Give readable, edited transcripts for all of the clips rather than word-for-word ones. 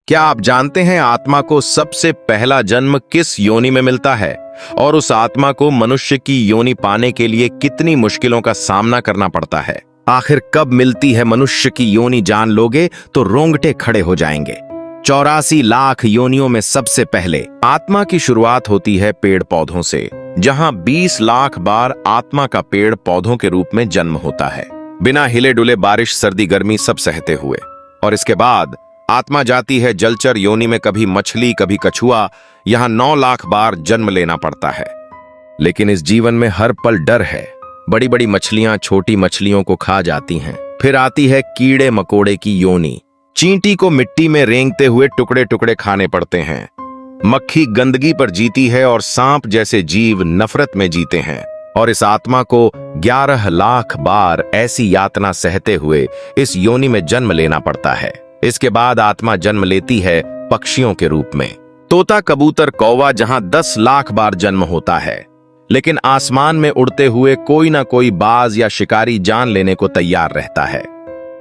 क्या आप जानते हैं आत्मा को सबसे पहला जन्म किस योनि में मिलता है और उस आत्मा को मनुष्य की योनि पाने के लिए कितनी मुश्किलों का सामना करना पड़ता है? आखिर कब मिलती है मनुष्य की योनि जान लोगे तो रोंगटे खड़े हो जाएंगे। 84 लाख योनियों में सबसे पहले आत्मा की शुरुआत होती है पेड़ पौधों से, जहां 20 लाख बार आत्मा का पेड़ पौधों के रूप में जन्म होता है, बिना हिले डुले बारिश सर्दी गर्मी सब सहते हुए। और इसके बाद आत्मा जाती है जलचर योनि में, कभी मछली कभी कछुआ। यहां 9 लाख बार जन्म लेना पड़ता है। लेकिन इस जीवन में हर पल डर है। बड़ी बड़ी मछलियां छोटी मछलियों को खा जाती हैं। फिर आती है कीड़े मकोड़े की योनि। चींटी को मिट्टी में रेंगते हुए टुकड़े टुकड़े खाने पड़ते हैं। मक्खी गंदगी पर जीती है और सांप जैसे जीव नफरत में जीते हैं। और इस आत्मा को 11 लाख बार ऐसी यातना सहते हुए इस योनि में जन्म लेना पड़ता है। इसके बाद आत्मा जन्म लेती है पक्षियों के रूप में। तोता कबूतर कौवा जहां 10 लाख बार जन्म होता है, लेकिन आसमान में उड़ते हुए कोई ना कोई बाज या शिकारी जान लेने को तैयार रहता है।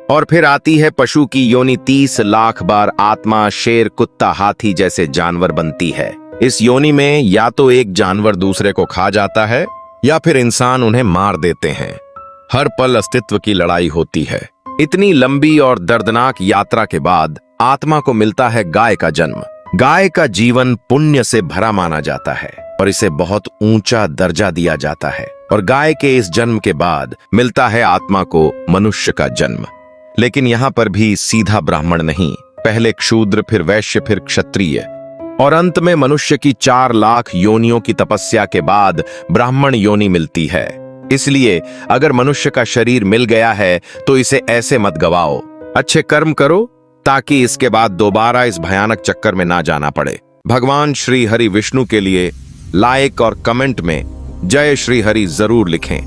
और फिर आती है पशु की योनि। 30 लाख बार आत्मा शेर कुत्ता हाथी जैसे जानवर बनती है। इस योनि में या तो एक जानवर दूसरे को खा जाता है या फिर इंसान उन्हें मार देते हैं। हर पल अस्तित्व की लड़ाई होती है। इतनी लंबी और दर्दनाक यात्रा के बाद आत्मा को मिलता है गाय का जन्म। गाय का जीवन पुण्य से भरा माना जाता है और इसे बहुत ऊंचा दर्जा दिया जाता है। और गाय के इस जन्म के बाद मिलता है आत्मा को मनुष्य का जन्म। लेकिन यहाँ पर भी सीधा ब्राह्मण नहीं, पहले क्षूद्र, फिर वैश्य, फिर क्षत्रिय, और अंत में मनुष्य की 4 लाख योनियों की तपस्या के बाद ब्राह्मण योनि मिलती है। इसलिए अगर मनुष्य का शरीर मिल गया है तो इसे ऐसे मत गवाओ। अच्छे कर्म करो ताकि इसके बाद दोबारा इस भयानक चक्कर में ना जाना पड़े। भगवान श्री हरि विष्णु के लिए लाइक और कमेंट में जय श्री हरि जरूर लिखें।